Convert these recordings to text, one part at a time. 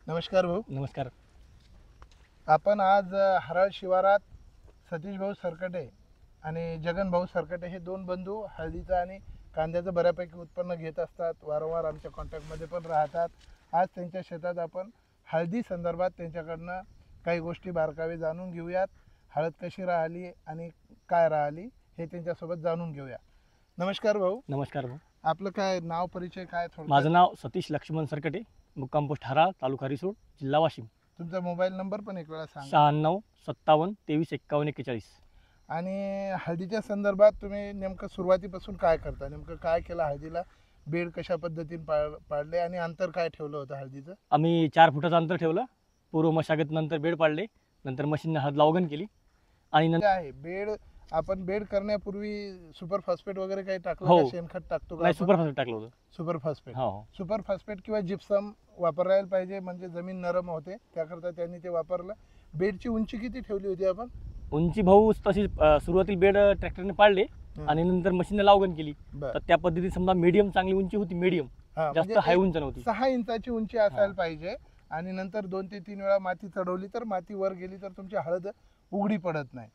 नमस्कार भाऊ. नमस्कार. आपण आज हराळ शिवारात सतीश भाऊ सरकटे आणि जगन भाऊ सरकटे हे दोन बंधू हळदीचं आणि कांद्याचं बऱ्यापैकी उत्पन्न घेत असतात. वारंवार आमच्या कॉन्टॅक्टमध्ये पण राहतात. आज त्यांच्या शेतात आपण हळदी संदर्भात त्यांच्याकडनं काही गोष्टी बारकावे जाणून घेऊयात. हळद कशी राहिली आणि काय राहिली हे त्यांच्यासोबत जाणून घेऊया. नमस्कार भाऊ. नमस्कार भाऊ. आपलं काय नाव परिचय काय थोडं? माझं नाव सतीश लक्ष्मण सरकटे, मुक्काम पोस्ट हराळ, तालुका रिसोड, जिल्हा वाशिम. तुमचा मोबाईल नंबर पण एक वेळा सांगा. 96 57 23 51 41. आणि हळदीच्या संदर्भात तुम्ही नेमकं सुरुवातीपासून काय करता? नेमकं काय केलं हळदीला? बेड कशा पद्धतीने पाडले आणि अंतर काय ठेवलं होतं हळदीचं? आम्ही 4 फुटाचं अंतर ठेवलं. पूर्व मशागत नंतर बेड पाडले. नंतर मशीनने हळद लावगण केली आणि नंतर आहे बेड. आपण बेड करण्यापूर्वी सुपर फॉस्फेट वगैरे काही टाकलं हो. का? शेणखत टाकतो का? नाही, सुपर फॉस्फेट टाकलं होतं. Super phosphate. हो. सुपर फॉस्फेट किंवा जिप्सम वापरायला पाहिजे, म्हणजे जमीन नरम होते. त्याकरता त्यांनी ते वापरलं. बेडची उंची किती ठेवली होती आपण? उंची भाऊ तशी सुरुवातीला बेड ट्रॅक्टरने पाडले आणि नंतर मशीनने लावगण केली. तर त्या पद्धतीने समजा मीडियम चांगली उंची होती. मीडियम, जास्त हाय उंच नव्हती. 6 इंचाची उंची असायला पाहिजे. आणि नंतर 2 ते 3 वेळा माती चढवली तर माती वर गेली तर तुमची हळद उघडी पडत नाही.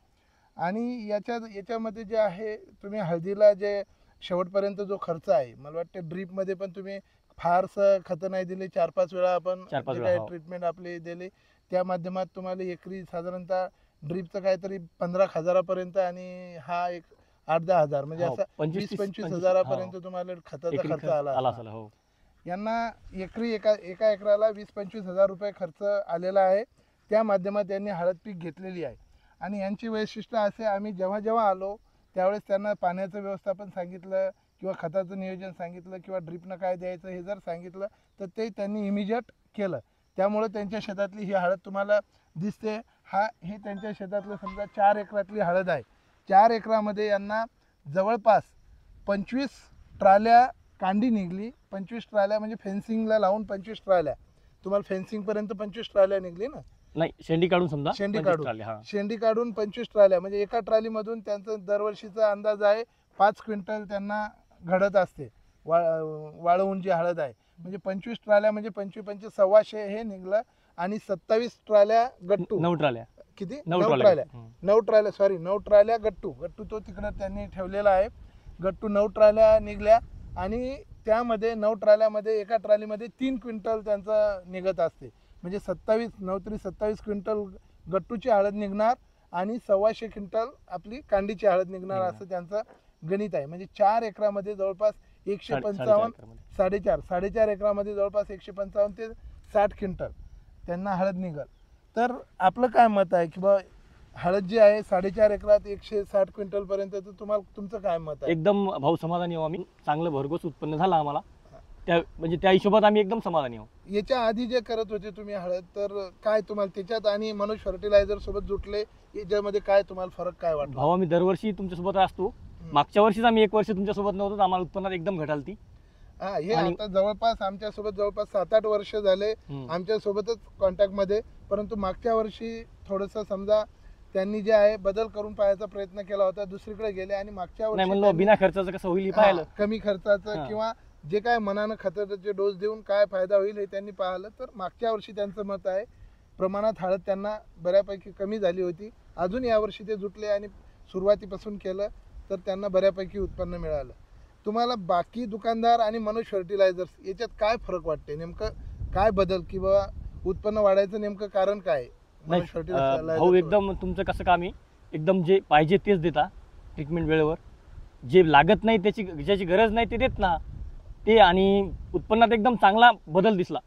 आणि याच्यामध्ये जे आहे, तुम्ही हळदीला जे शेवटपर्यंत जो खर्च आहे, मला वाटतं ड्रीपमध्ये पण तुम्ही फारसं खतं नाही दिले. 4-5 वेळा आपण ट्रीटमेंट आपली दिली. त्या माध्यमात तुम्हाला एकरी साधारणतः ड्रीपचं काहीतरी 15,000पर्यंत आणि हा एक 8-10 हजार, म्हणजे असं 20-25 हजारापर्यंत तुम्हाला खताचा खर्च आला. यांना एकरी एका एकराला 20-25 हजार रुपये खर्च आलेला आहे. त्या माध्यमात यांनी हळद पीक घेतलेली आहे. आणि यांची वैशिष्ट्य असे, आम्ही जेव्हा जेव्हा आलो त्यावेळेस त्यांना पाण्याचं व्यवस्थापन सांगितलं किंवा खताचं नियोजन सांगितलं किंवा ड्रीपनं काय द्यायचं हे जर सांगितलं तर ते त्यांनी इमिजिएट केलं. त्यामुळे त्यांच्या शेतातली ही हळद तुम्हाला दिसते. हे त्यांच्या शेतातलं समजा 4 एकरातली हळद आहे. 4 एकरामध्ये यांना जवळपास 25 ट्राल्या कांडी निघली. 25 ट्राल्या म्हणजे फेन्सिंगला लावून 25 ट्राल्या. तुम्हाला फेन्सिंगपर्यंत 25 ट्राल्या निघली ना? नाही, शेंडी काढून समजा. शेंडी काढून 25 ट्राल्या, म्हणजे एका ट्रॉलीमधून त्यांचं दरवर्षीचा अंदाज आहे 5 क्विंटल त्यांना घडत असते. वाळवून जी हळद आहे, म्हणजे 25 ट्राल्या म्हणजे 25-25 1,200 हे निघलं. आणि 27 ट्राल्या गट्टू. 9 ट्राल्या. किती? 9 ट्राल्या. 9 ट्राल्या, सॉरी 9 ट्राल्या गट्टू तो तिकडं त्यांनी ठेवलेला आहे. गट्टू 9 ट्राल्या निघल्या. आणि त्यामध्ये 9 ट्राल्यामध्ये एका ट्रॉलीमध्ये 3 क्विंटल त्यांचं निघत असते. म्हणजे 27 क्विंटल गट्टूची हळद निघणार आणि 1,200 क्विंटल आपली कांडीची हळद निघणार, असं त्यांचं गणित आहे. म्हणजे 4 एकरामध्ये जवळपास 155, 4.5 एकरामध्ये जवळपास 155 ते 60 क्विंटल त्यांना हळद निघल. तर आपलं काय मत आहे की बा हळद जी आहे 4.5 एकरात 160 क्विंटल पर्यंत, तर तुमचं काय मत आहे? एकदम भाऊ समाधानी आहो आम्ही. चांगलं भरघोस उत्पन्न झालं आम्हाला. त्या हिशोबात आम्ही एकदम समाधानी आहोत. याच्या आधी जे करत होते तुम्ही हळद, तर काय तुम्हाला त्याच्यात आणि मनोज फर्टिलायझर सोबत जुटले, याच्यामध्ये काय तुम्हाला फरक काय वाटतो? भाऊ, आम्ही दरवर्षी तुमच्यासोबत असतो. मागच्या वर्षीच आम्ही 1 वर्ष तुमच्यासोबत नव्हतो, आम्हाला उत्पन्नात एकदम घट आलती. हे आता जवळपास आमच्यासोबत जवळपास 7-8 वर्ष झाले आमच्यासोबतच कॉन्टॅक्ट मध्ये. परंतु मागच्या वर्षी थोडंसं समजा त्यांनी जे आहे बदल करून पाहायचा प्रयत्न केला होता, दुसरीकडे गेले. आणि मागच्या वर्षी बिना खर्चाचं कसं होईल पाहिलं, कमी खर्चाचं किंवा जे काय मनानं खताचे डोस देऊन काय फायदा होईल हे त्यांनी पाहिलं. तर मागच्या वर्षी त्यांचं मत आहे प्रमाणात हळद त्यांना बऱ्यापैकी कमी झाली होती. अजून यावर्षी ते जुटले आणि सुरुवातीपासून केलं तर त्यांना बऱ्यापैकी उत्पन्न मिळालं. तुम्हाला बाकी दुकानदार आणि मनोज फर्टिलायझर्स याच्यात काय फरक वाटते? नेमकं काय बदल किंवा उत्पन्न वाढायचं नेमकं कारण काय? भाऊ, एकदम तुमचं कसं काम आहे, एकदम जे पाहिजे तेच देता. ट्रीटमेंट वेळेवर, जे लागत नाही ज्याची गरज नाही ते देत ना ते. आणि उत्पन्नात एकदम चांगला बदल दिसला.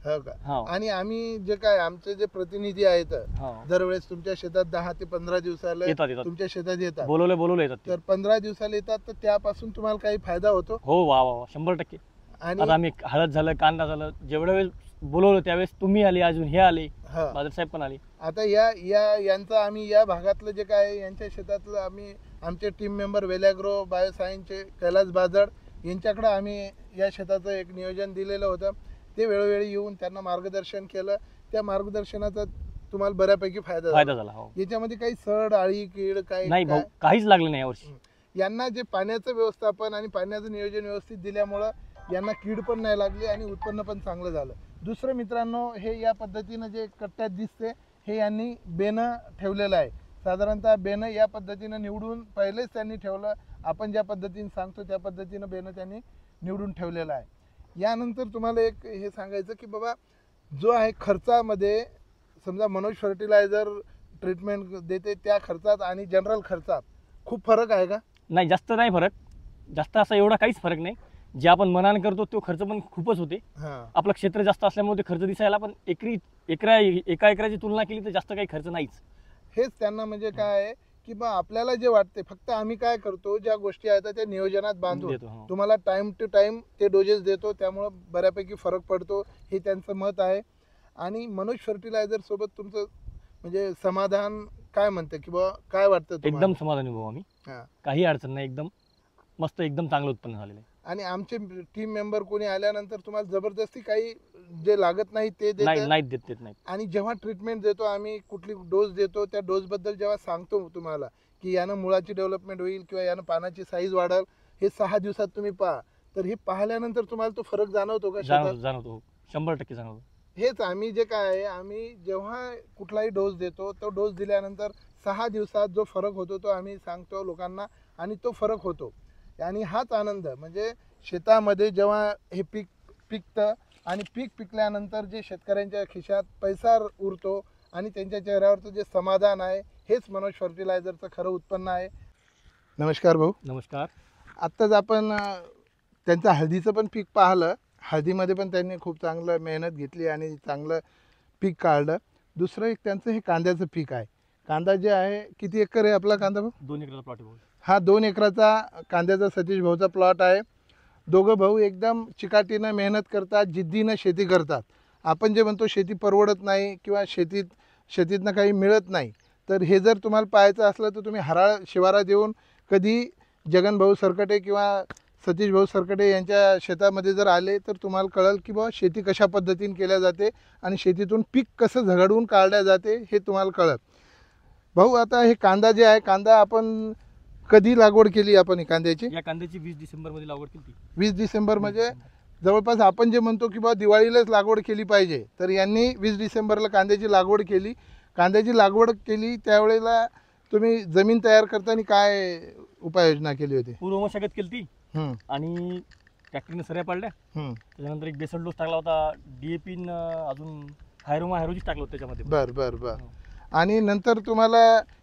हो का? आणि आम्ही जे काय आमचे जे प्रतिनिधी आहेत दरवेळेस तुमच्या शेतात 10 ते 15 दिवसाला तुमच्या शेतात येतात. बोलवले येतात. तर 15 दिवसाला येतात, तर त्यापासून तुम्हाला काही फायदा होतो? हो, वा 100%. आणि आम्ही हळद झालं, कांदा झालं, जेवढ्या वेळेस बोलवलं त्यावेळेस तुम्ही आले, अजून हे आले, बादल साहेब पण आले. आता यांचं आम्ही या भागातलं जे काय यांच्या शेतातलं आम्ही आमचे टीम मेंबर वेलॅग्रो बायोसायन्सचे कैलास बाजड यांच्याकडे आम्ही या शेताचं एक नियोजन दिलेलं होतं. ते वेळोवेळी येऊन त्यांना मार्गदर्शन केलं. त्या मार्गदर्शनाचा तुम्हाला बऱ्यापैकी फायदा झाला. याच्यामध्ये काही सड, आळी, कीड नाही भाऊ, काहीच लागलं नाही यावर्षी. यांना जे पाण्याचं व्यवस्थापन आणि पाण्याचं नियोजन व्यवस्थित दिल्यामुळं यांना कीड पण नाही लागली आणि उत्पन्न पण चांगलं झालं. दुसरं मित्रांनो, हे या पद्धतीनं जे कट्ट्यात दिसते हे यांनी बेनं ठेवलेलं आहे. साधारणतः बेनं या पद्धतीनं निवडून पहिलेच त्यांनी ठेवलं. आपण ज्या पद्धतीने सांगतो त्या पद्धतीनं बेनं त्यांनी निवडून ठेवलेलं आहे. यानंतर तुम्हाला एक हे सांगायचं की बाबा जो आहे खर्चामध्ये, समजा मनोज फर्टिलायझर ट्रीटमेंट देते त्या खर्चात आणि जनरल खर्चात खूप फरक आहे का? नाही, जास्त नाही फरक, जास्त असा एवढा काहीच फरक नाही. जे आपण मनाने करतो तो खर्च पण खूपच होते. आपलं क्षेत्र जास्त असल्यामुळे ते खर्च दिसायला, पण एका एकराची तुलना केली तर जास्त काही खर्च नाहीच. हेच त्यांना म्हणजे काय आहे की बा आपल्याला जे वाटते, फक्त आम्ही काय करतो ज्या गोष्टी आहेत त्या नियोजनात बांधून देतो. तुम्हाला टाइम टू टाइम ते डोजेस देतो, त्यामुळं बऱ्यापैकी फरक पडतो, हे त्यांचं मत आहे. आणि मनोज फर्टिलायझर सोबत तुमचं म्हणजे समाधान काय म्हणते की बा काय वाटतं तुम्हाला? एकदम समाधानी भाऊ आम्ही, काही अडचण नाही, एकदम मस्त, एकदम चांगलं उत्पन्न झालेलं आहे. आणि आमचे टीम मेंबर कोणी आल्यानंतर तुम्हाला जबरदस्ती काही जे लागत नाही ते नाही देत नाही. आणि जेव्हा ट्रीटमेंट देतो आम्ही, कुठली डोस देतो त्या डोस बद्दल जेव्हा सांगतो तुम्हाला की यानं मुळाची डेव्हलपमेंट होईल किंवा यानं पानाची साईज वाढेल, हे 6 दिवसात तुम्ही पहा, तर हे पाहिल्यानंतर तुम्हाला तो फरक जाणवतो का? जाणवतो, 100% जाणवतो. हेच आम्ही जे काय आहे, आम्ही जेव्हा कुठलाही डोस देतो तो डोस दिल्यानंतर 6 दिवसात जो फरक होतो तो आम्ही सांगतो लोकांना, आणि तो फरक होतो. आणि हाच आनंद म्हणजे शेतामध्ये जेव्हा हे पीक पिकतं आणि पीक पिकल्यानंतर जे शेतकऱ्यांच्या खिशात पैसा उरतो आणि त्यांच्या चेहऱ्यावरचं जे समाधान आहे, हेच मनोज फर्टिलायझरचं खरं उत्पन्न आहे. नमस्कार भाऊ. नमस्कार. आत्ताच आपण त्यांचं हळदीचं पण पीक पाहिलं. हळदीमध्ये पण त्यांनी खूप चांगलं मेहनत घेतली आणि चांगलं पीक काढलं. दुसरं एक त्यांचं हे कांद्याचं पीक आहे. कांदा जे आहे, किती एकर आहे आपला कांदा भाऊ? 2 एकराचा प्लॉट आहे भाऊ. हा 2 एकराचा कांद्याचा सतीश भाऊचा प्लॉट आहे. दोघं भाऊ एकदम चिकाटीनं मेहनत करतात, जिद्दीनं शेती करतात. आपण जे म्हणतो शेती परवडत नाही किंवा शेतीतनं काही मिळत नाही, तर हे जर तुम्हाला पाहायचं असलं तर तुम्ही हराळ शिवारात येऊन कधी जगनभाऊ सरकटे किंवा सतीश भाऊ सरकटे यांच्या शेतामध्ये जर आले तर तुम्हाला कळेल की बाबा शेती कशा पद्धतीने केल्या जाते आणि शेतीतून पीक कसं झगडून काढल्या जाते हे तुम्हाला कळत. भाऊ, आता हे कांदा जे आहे, कांदा आपण कधी लागवड केली आपण ही कांद्याची? या कांद्याची 20 डिसेंबरमध्ये लागवड केली. 20 डिसेंबर म्हणजे जवळपास आपण जे म्हणतो की बाबा दिवाळीलाच लागवड केली पाहिजे, तर यांनी 20 डिसेंबरला कांद्याची लागवड केली. कांद्याची लागवड केली त्यावेळेला तुम्ही जमीन तयार करताना काय उपाययोजना केली होती? पूर्व मशागत केली आणि ट्रॅक्टरने सऱ्या पाडल्या. त्याच्यानंतर एक बेसन डोस टाकला होता, DAP अजून हायरोजीच टाकलं होतं त्याच्यामध्ये. बर. आणि नंतर तुम्हाला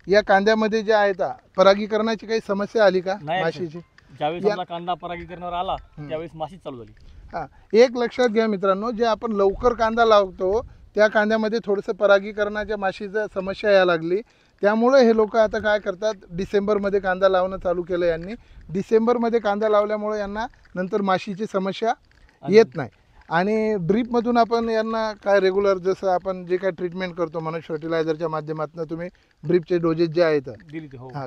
या कांद्यामध्ये जे आहे परागीकरणाची काही समस्या आली का माशीची? ज्यावेळेस आपला कांदा परागीकरणावर आला त्यावेळेस माशी चालू झाली. एक लक्षात घ्या मित्रांनो, जे आपण लवकर कांदा लावतो त्या कांद्यामध्ये थोडंसं परागीकरणाच्या माशीचं समस्या यायला लागली. त्यामुळे हे लोक आता काय करतात, डिसेंबरमध्ये कांदा लावणं चालू केलं यांनी. डिसेंबरमध्ये कांदा लावल्यामुळे यांना नंतर माशीची समस्या येत नाही. आणि ड्रीपमधून आपण यांना काय रेग्युलर जसं आपण जे काय ट्रीटमेंट करतो मनोज फर्टिलायझरच्या माध्यमातून तुम्ही ड्रीपचे डोजेस जे आहेत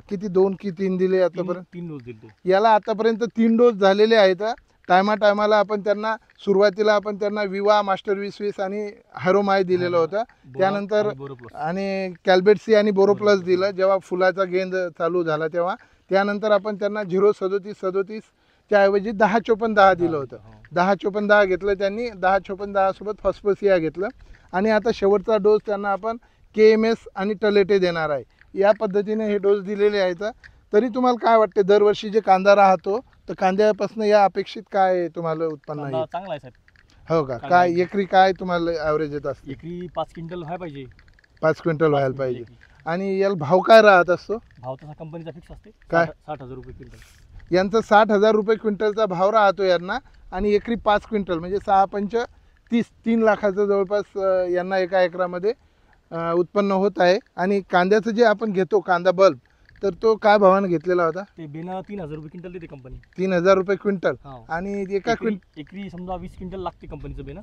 किती 2 की 3 दिले आतापर्यंत? 3 डोस दिले. याला आतापर्यंत 3 डोस झालेले आहेत. टायमाला आपण त्यांना सुरुवातीला आपण त्यांना विवा मास्टर 2020 आणि हॅरोमाय दिलेलं होतं, त्यानंतर आणि कॅल्बेटसी आणि बोरोप्लस दिलं जेव्हा फुलाचा गेंद चालू झाला तेव्हा. त्यानंतर आपण त्यांना 03737 त्याऐवजी 10-54-10 दिलं होतं. 10-54-10 घेतलं त्यांनी. 10-54-10 सोबत फॉस्फोसिया घेतलं आणि आता शेवटचा डोस त्यांना आपण KMS आणि टलेटे देणार आहे. या पद्धतीने हे डोस दिलेले आहेत. तरी तुम्हाला काय वाटते, दरवर्षी जे कांदा राहतो तर कांद्यापासून या अपेक्षित काय तुम्हाला उत्पन्न आहे? चांगला आहे साहेब. हो का? काय एकरी काय तुम्हाला ॲव्हरेज येत असते? एकरी 5 क्विंटल व्हायला पाहिजे. 5 क्विंटल व्हायला पाहिजे. आणि याला भाव काय राहत असतो? भाव तसा कंपनीचा फिक्स असते, काय? 60,000 रुपये क्विंटल. यांचा 60,000 रुपये क्विंटलचा भाव राहतो यांना. आणि एकरी 5 क्विंटल म्हणजे 6-5 30 3 लाखाचं जवळपास यांना एका एकरामध्ये उत्पन्न होत आहे. आणि कांद्याचं जे आपण घेतो कांदा बल्ब, तर तो काय भावाने घेतलेला होता? ते बेना 3,000 रुपये क्विंटल देते कंपनी. 3,000 रुपये क्विंटल. आणि एका एकरी समजा 20 क्विंटल लागते कंपनीचं बेना.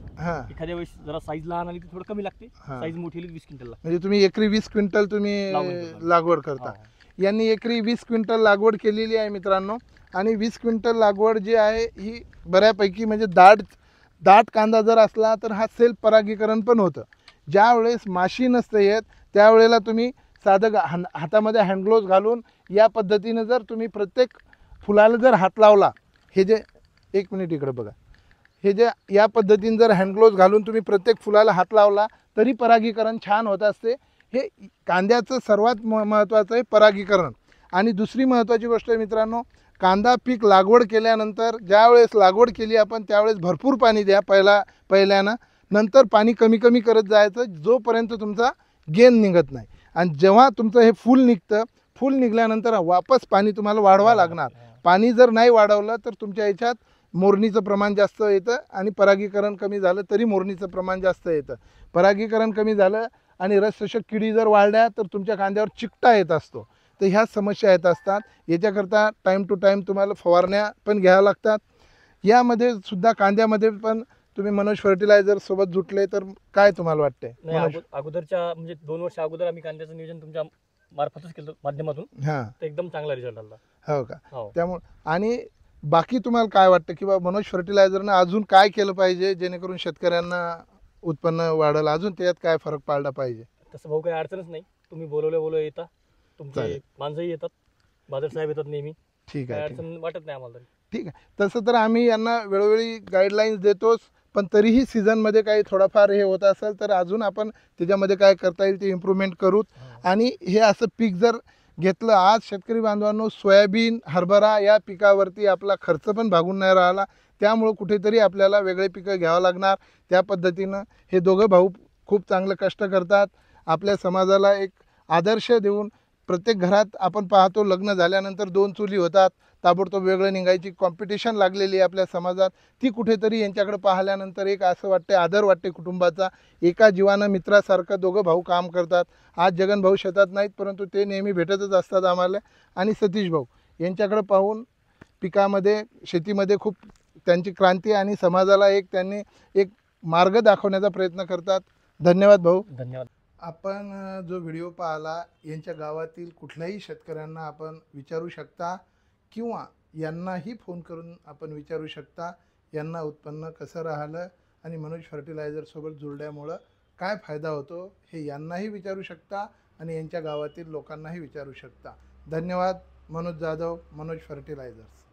एखाद्या वेळेस जरा साईज लहान आली तर थोडं कमी लागते, साईज मोठी आली 20 क्विंटल लागते. म्हणजे तुम्ही एकरी 20 क्विंटल तुम्ही लागवड करता. यांनी एकरी 20 क्विंटल लागवड केलेली आहे मित्रांनो. आणि 20 क्विंटल लागवड जी आहे ही बऱ्यापैकी म्हणजे दाट कांदा जर असला तर हा सेल्फ परागीकरण पण होतं. ज्या वेळेस माशी नसते येत त्यावेळेला तुम्ही साधं हातामध्ये हँडग्लोव्ज घालून या पद्धतीनं जर तुम्ही प्रत्येक फुलाला जर हात लावला, हे जे 1 मिनिट इकडे बघा, हे जे या पद्धतीने जर हँडग्लोव्ज घालून तुम्ही प्रत्येक फुलाला हात लावला तरी परागीकरण छान होत असते. हे कांद्याचं सर्वात महत्त्वाचं आहे परागीकरण. आणि दुसरी महत्त्वाची गोष्ट आहे मित्रांनो, कांदा पीक लागवड केल्यानंतर ज्यावेळेस लागवड केली आपण त्यावेळेस भरपूर पाणी द्या पहिल्यानं. नंतर पाणी कमी कमी करत जायचं जोपर्यंत तुमचा गेन निघत नाही. आणि जेव्हा तुमचं हे फूल निघतं, फूल निघाल्यानंतर वापस पाणी तुम्हाला वाढवा लागणार. पाणी जर नाही वाढवलं तर तुमच्या याच्यात मोरणीचं प्रमाण जास्त येतं आणि परागीकरण कमी झालं तरी मोरणीचं प्रमाण जास्त येतं. परागीकरण कमी झालं आणि रसशोषक किडी जर वाढल्या तर तुमच्या कांद्यावर चिकटा येत असतो. तर ह्या समस्या येत असतात. याच्याकरता टाईम टू टाईम तुम्हाला फवारण्या पण घ्याव्या लागतात. यामध्ये सुद्धा कांद्यामध्ये पण तुम्ही मनोज फर्टिलायझर सोबत जुटले तर काय तुम्हाला वाटतंय? अगोदरच्या म्हणजे 2 वर्ष अगोदर आम्ही कांद्याचं नियोजन तुमच्या मार्फतच केलं माध्यमातून. हां, तर एकदम चांगला रिझल्ट आला. हो का? हो. त्यामुळे आणि बाकी तुम्हाला काय वाटतं की बा मनोज फर्टिलायझरनं अजून काय केलं पाहिजे जेणेकरून शेतकऱ्यांना उत्पन्न वाढेल, अजून त्यात काय फरक पाडला पाहिजे? तसं भाऊ काही अडचणच नाही. तुम्ही बोलवलं येता, तुमचे चालेल. माणसंही येतात, बादल साहेब येतात नेहमी. ठीक काही आहे, ठीक अडचण वाटत नाही आम्हाला तरी. ठीक आहे. तसं तर आम्ही यांना वेळोवेळी गाईडलाईन्स देतोच, पण तरीही सीझनमध्ये काही थोडाफार हे होत असेल तर अजून आपण त्याच्यामध्ये काय करता येईल ते इम्प्रूव्हमेंट करूत. आणि हे असं पीक जर घेतलं, आज शेतकरी बांधवांनो सोयाबीन, हरभरा या पिकावरती आपला खर्च पण भागून नाही राहिला. त्यामुळं कुठेतरी आपल्याला वेगळे पिकं घ्यावं लागणार. त्या पद्धतीनं हे दोघं भाऊ खूप चांगलं कष्ट करतात. आपल्या समाजाला एक आदर्श देऊन प्रत्येक घरात आपण पाहतो लग्न झाल्यानंतर 2 चुली होतात, ताबडतोब वेगळं निघायची कॉम्पिटिशन लागलेली आहे आपल्या समाजात. ती कुठेतरी यांच्याकडे पाहिल्यानंतर एक असं वाटते, आदर वाटते कुटुंबाचा. एका जीवानं मित्रासारखं दोघं भाऊ काम करतात. आज जगन भाऊ शेतात नाहीत परंतु ते नेहमी भेटतच असतात आम्हाला. आणि सतीश भाऊ यांच्याकडे पाहून पिकामध्ये शेतीमध्ये खूप त्यांची क्रांती आणि समाजाला एक त्यांनी एक मार्ग दाखवण्याचा प्रयत्न करतात. धन्यवाद भाऊ. धन्यवाद. आपण जो व्हिडिओ पाहिला यांच्या गावातील कुठल्याही शेतकऱ्यांना आपण विचारू शकता किंवा यांनाही फोन करून आपण विचारू शकता यांना उत्पन्न कसं राहिलं आणि मनोज फर्टिलायझरसोबत जुळल्यामुळं काय फायदा होतो हे यांनाही विचारू शकता आणि यांच्या गावातील लोकांनाही विचारू शकता. धन्यवाद. मनोज जाधव, मनोज फर्टिलायझर्स.